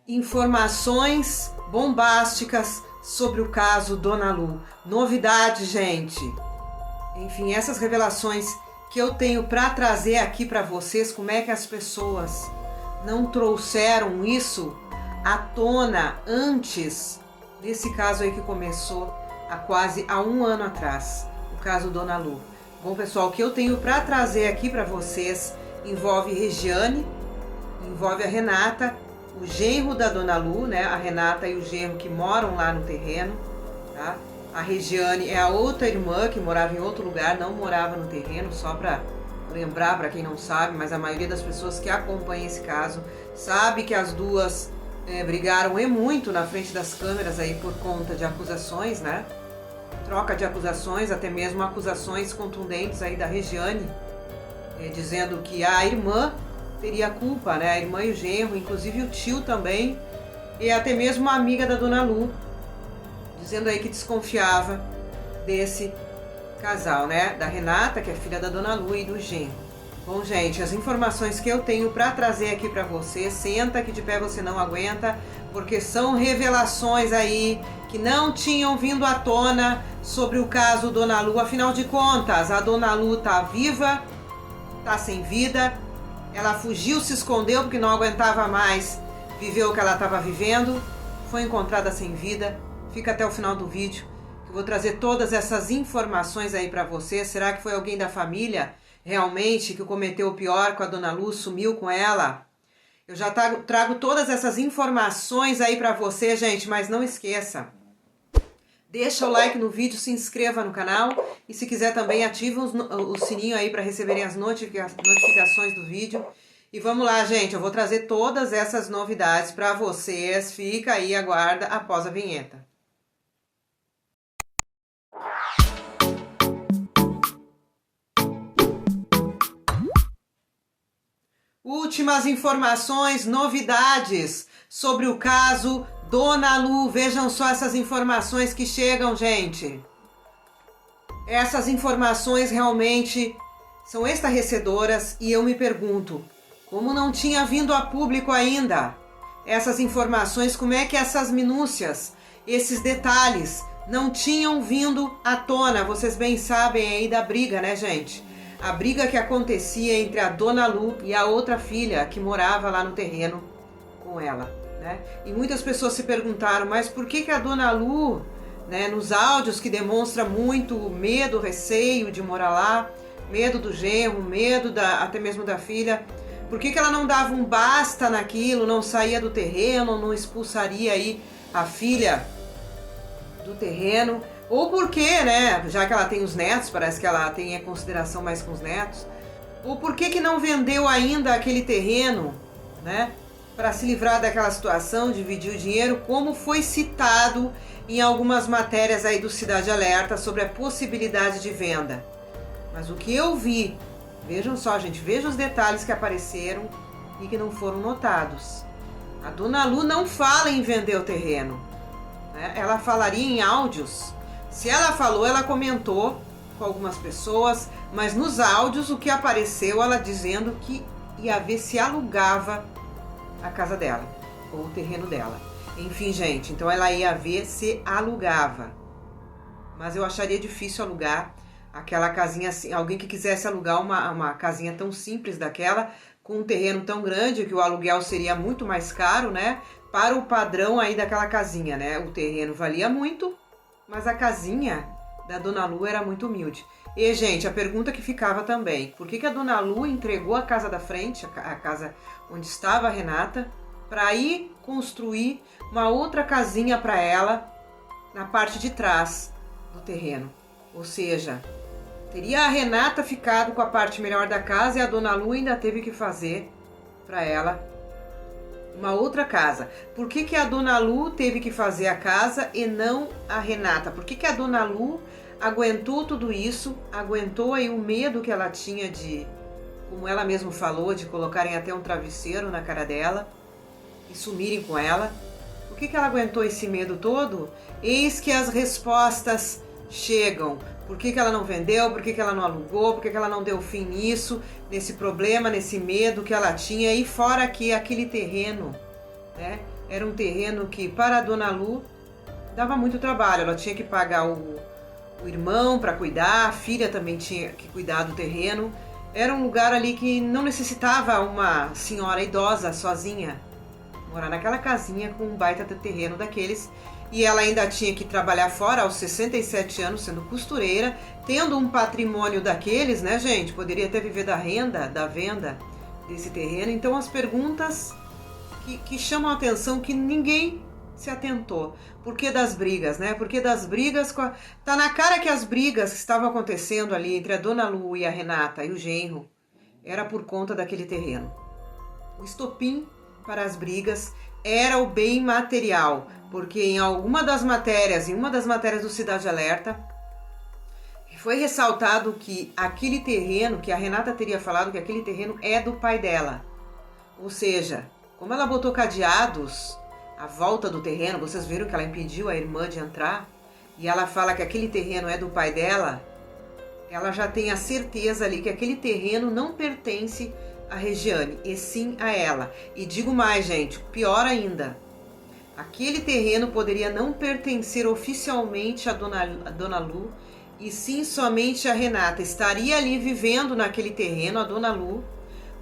Informações bombásticas sobre o caso Dona Lu. Novidade, gente. Enfim, essas revelações que eu tenho para trazer aqui para vocês, como é que as pessoas não trouxeram isso à tona antes desse caso aí que começou há um ano atrás, o caso Dona Lu. Bom, pessoal, o que eu tenho para trazer aqui para vocês envolve Regiane, envolve a Renata, o genro da Dona Lu, né? A Renata e o genro que moram lá no terreno, tá? A Regiane é a outra irmã que morava em outro lugar, não morava no terreno, só para lembrar para quem não sabe, mas a maioria das pessoas que acompanham esse caso sabe que as duas brigaram e muito na frente das câmeras aí por conta de acusações, né? Troca de acusações, até mesmo acusações contundentes aí da Regiane, dizendo que a irmã teria culpa, né? A irmã e o genro, inclusive o tio também, e até mesmo uma amiga da Dona Lu, dizendo aí que desconfiava desse casal, né? Da Renata, que é filha da Dona Lu, e do genro. Bom, gente, as informações que eu tenho para trazer aqui para você, senta que de pé você não aguenta, porque são revelações aí que não tinham vindo à tona sobre o caso Dona Lu. Afinal de contas, a Dona Lu tá viva, tá sem vida, ela fugiu, se escondeu porque não aguentava mais viver o que ela estava vivendo, foi encontrada sem vida. Fica até o final do vídeo, que eu vou trazer todas essas informações aí para você. Será que foi alguém da família realmente que cometeu o pior com a Dona Lu, sumiu com ela? Eu já trago todas essas informações aí para você, gente, mas não esqueça. Deixa o like no vídeo, se inscreva no canal e se quiser também ativa o sininho aí para receberem as notificações do vídeo. E vamos lá, gente, eu vou trazer todas essas novidades para vocês. Fica aí, aguarda após a vinheta. Últimas informações, novidades sobre o caso Dona Lu. Vejam só essas informações que chegam, gente. Essas informações realmente são estarrecedoras e eu me pergunto, como não tinha vindo a público ainda essas informações, como é que essas minúcias, esses detalhes não tinham vindo à tona? Vocês bem sabem aí da briga, né, gente? A briga que acontecia entre a Dona Lu e a outra filha que morava lá no terreno com ela, né? E muitas pessoas se perguntaram, mas por que a Dona Lu, né, nos áudios que demonstra muito medo, receio de morar lá, medo do genro, medo até mesmo da filha, por que ela não dava um basta naquilo, não saía do terreno, não expulsaria aí a filha do terreno? Ou porque, né, já que ela tem os netos, parece que ela tem a consideração mais com os netos, ou por que não vendeu ainda aquele terreno, né, para se livrar daquela situação, dividir o dinheiro, como foi citado em algumas matérias aí do Cidade Alerta sobre a possibilidade de venda. Mas o que eu vi, vejam só, gente, vejam os detalhes que apareceram e que não foram notados. A Dona Lu não fala em vender o terreno, né? Ela falaria em áudios. Se ela falou, ela comentou com algumas pessoas, mas nos áudios o que apareceu, ela dizendo que ia ver se alugava a casa dela, ou o terreno dela. Enfim, gente, então ela ia ver se alugava. Mas eu acharia difícil alugar aquela casinha assim, alguém que quisesse alugar uma casinha tão simples daquela, com um terreno tão grande, que o aluguel seria muito mais caro, né? Para o padrão aí daquela casinha, né? O terreno valia muito, mas a casinha da Dona Lu era muito humilde. E, gente, a pergunta que ficava também, por que a Dona Lu entregou a casa da frente, a casa onde estava a Renata, para ir construir uma outra casinha para ela na parte de trás do terreno? Ou seja, teria a Renata ficado com a parte melhor da casa e a Dona Lu ainda teve que fazer para ela uma outra casa. Por que a Dona Lu teve que fazer a casa e não a Renata? Por que a Dona Lu aguentou tudo isso, aguentou aí o medo que ela tinha de, como ela mesma falou, de colocarem até um travesseiro na cara dela e sumirem com ela? Por que ela aguentou esse medo todo? Eis que as respostas chegam. Por que ela não vendeu? Por que ela não alugou? Por que ela não deu fim nisso, nesse problema, nesse medo que ela tinha? E fora que aquele terreno, né, Era um terreno que para a Dona Lu dava muito trabalho. Ela tinha que pagar o irmão para cuidar, a filha também tinha que cuidar do terreno. Era um lugar ali que não necessitava uma senhora idosa sozinha morar naquela casinha com um baita de terreno daqueles. E ela ainda tinha que trabalhar fora aos 67 anos, sendo costureira, tendo um patrimônio daqueles, né, gente? Poderia até viver da renda, da venda desse terreno. Então, as perguntas que chamam a atenção, que ninguém se atentou. Por que das brigas, né? Por que das brigas? Tá na cara que as brigas que estavam acontecendo ali entre a Dona Lu e a Renata e o genro era por conta daquele terreno. O estopim para as brigas era o bem material, porque em uma das matérias do Cidade Alerta, foi ressaltado que aquele terreno, que a Renata teria falado que aquele terreno é do pai dela. Ou seja, como ela botou cadeados à volta do terreno, vocês viram que ela impediu a irmã de entrar, e ela fala que aquele terreno é do pai dela, ela já tem a certeza ali que aquele terreno não pertence a Regiane, e sim a ela. E digo mais, gente, pior ainda, aquele terreno poderia não pertencer oficialmente a Dona Lu, e sim somente a Renata. Estaria ali vivendo naquele terreno a Dona Lu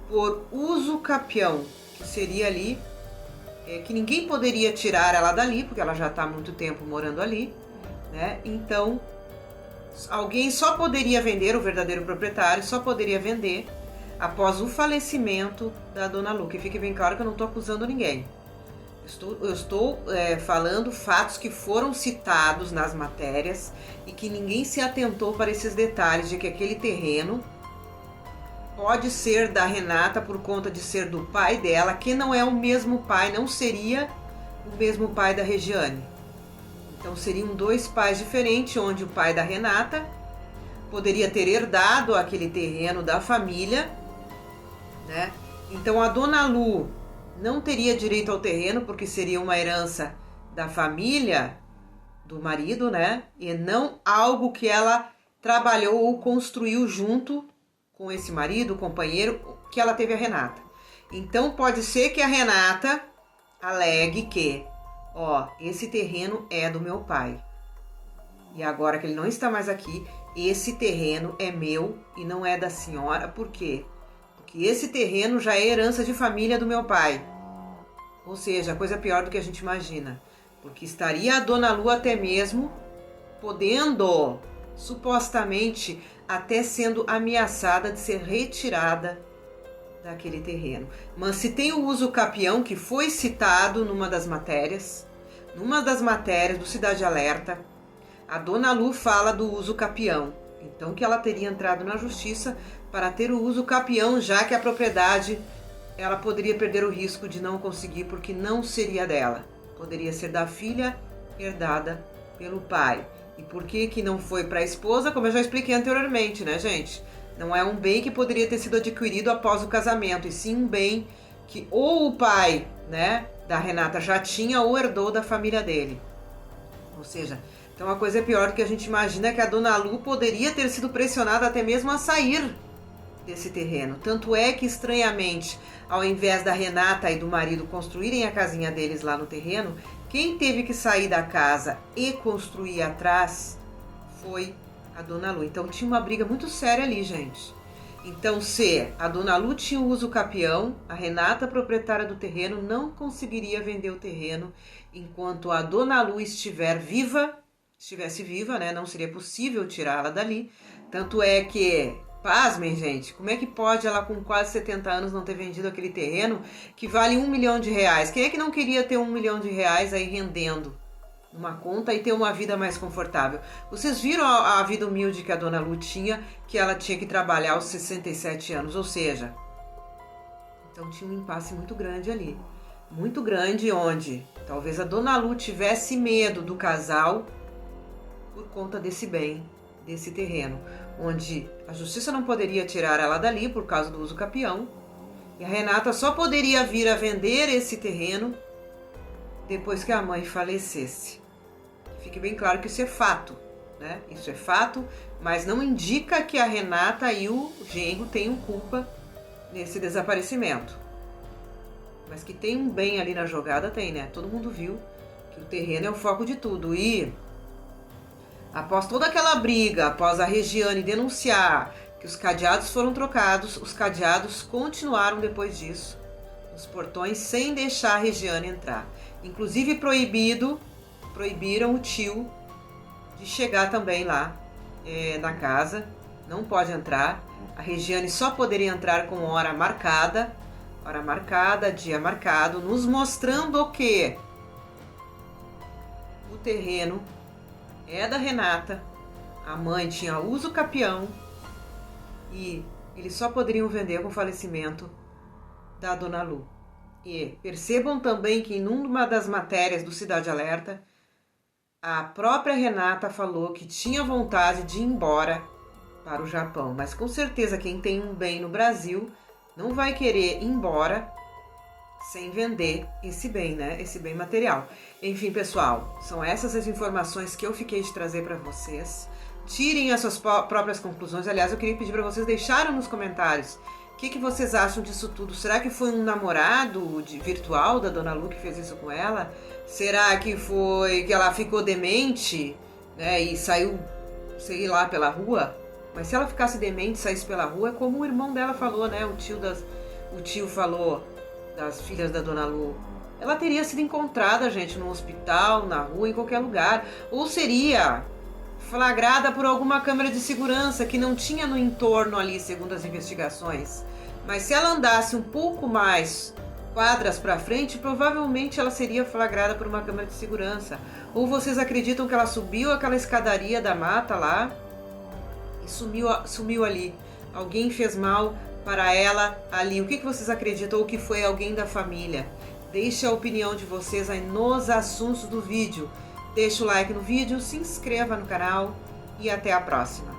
por uso capião, que seria ali, que ninguém poderia tirar ela dali, porque ela já está há muito tempo morando ali, né? Então, alguém só poderia vender, o verdadeiro proprietário só poderia vender após o falecimento da Dona Lu. Que fique bem claro que eu não estou acusando ninguém. Eu estou falando fatos que foram citados nas matérias e que ninguém se atentou para esses detalhes de que aquele terreno pode ser da Renata por conta de ser do pai dela, que não é o mesmo pai, não seria o mesmo pai da Regiane. Então seriam dois pais diferentes, onde o pai da Renata poderia ter herdado aquele terreno da família, né? Então a Dona Lu não teria direito ao terreno porque seria uma herança da família do marido, né? E não algo que ela trabalhou ou construiu junto com esse marido, companheiro, que ela teve a Renata. Então pode ser que a Renata alegue que, esse terreno é do meu pai. E agora que ele não está mais aqui, esse terreno é meu e não é da senhora. Por quê? Porque esse terreno já é herança de família do meu pai. Ou seja, coisa pior do que a gente imagina. Porque estaria a Dona Lu até mesmo podendo, supostamente, até sendo ameaçada de ser retirada daquele terreno. Mas se tem o uso capião, que foi citado numa das matérias do Cidade Alerta, a Dona Lu fala do uso capião. Então que ela teria entrado na justiça para ter o uso capião, já que a propriedade ela poderia perder o risco de não conseguir porque não seria dela. Poderia ser da filha herdada pelo pai. E por que não foi para a esposa? Como eu já expliquei anteriormente, né, gente? Não é um bem que poderia ter sido adquirido após o casamento, e sim um bem que ou o pai, né, da Renata já tinha ou herdou da família dele. Ou seja, então a coisa é pior do que a gente imagina, que a Dona Lu poderia ter sido pressionada até mesmo a sair desse terreno. Tanto é que, estranhamente, ao invés da Renata e do marido construírem a casinha deles lá no terreno, quem teve que sair da casa e construir atrás foi a Dona Lu. Então tinha uma briga muito séria ali, gente. Então, se a Dona Lu tinha o uso capião, a Renata, proprietária do terreno, não conseguiria vender o terreno enquanto a Dona Lu estivesse viva, né? Não seria possível tirá-la dali. Tanto é que, pasmem, gente, como é que pode ela com quase 70 anos não ter vendido aquele terreno que vale R$1 milhão? Quem é que não queria ter R$1 milhão aí rendendo numa conta e ter uma vida mais confortável? Vocês viram a vida humilde que a Dona Lu tinha, que ela tinha que trabalhar aos 67 anos, ou seja, então tinha um impasse muito grande ali. Muito grande, onde talvez a Dona Lu tivesse medo do casal por conta desse bem, desse terreno, onde a justiça não poderia tirar ela dali por causa do uso capião, e a Renata só poderia vir a vender esse terreno depois que a mãe falecesse. Fique bem claro que isso é fato, né? Isso é fato, mas não indica que a Renata e o genro tenham culpa nesse desaparecimento. mas que tem um bem ali na jogada, tem, né? Todo mundo viu que o terreno é o foco de tudo. E após toda aquela briga, após a Regiane denunciar que os cadeados foram trocados, os cadeados continuaram depois disso nos portões sem deixar a Regiane entrar. Inclusive proibiram o tio de chegar também lá na casa. Não pode entrar. A Regiane só poderia entrar com hora marcada, dia marcado, nos mostrando que o terreno é da Renata, a mãe tinha uso capião e eles só poderiam vender com o falecimento da Dona Lu. E percebam também que em uma das matérias do Cidade Alerta, a própria Renata falou que tinha vontade de ir embora para o Japão, mas com certeza quem tem um bem no Brasil não vai querer ir embora sem vender esse bem, né? Esse bem material. Enfim, pessoal, são essas as informações que eu fiquei de trazer para vocês. Tirem as suas próprias conclusões. Aliás, eu queria pedir para vocês deixarem nos comentários o que vocês acham disso tudo. Será que foi um namorado virtual da Dona Lu que fez isso com ela? Será que foi que ela ficou demente, né, e saiu, sei lá, pela rua? Mas se ela ficasse demente e saísse pela rua, é como o irmão dela falou, né? O tio falou das filhas da Dona Lu. Ela teria sido encontrada, gente, no hospital, na rua, em qualquer lugar. Ou seria flagrada por alguma câmera de segurança que não tinha no entorno ali, segundo as investigações. Mas se ela andasse um pouco mais quadras para frente, provavelmente ela seria flagrada por uma câmera de segurança. Ou vocês acreditam que ela subiu aquela escadaria da mata lá e sumiu ali? Alguém fez mal para ela ali. O que vocês acreditam? Ou que foi alguém da família? Deixe a opinião de vocês aí nos assuntos do vídeo. Deixe o like no vídeo, se inscreva no canal e até a próxima.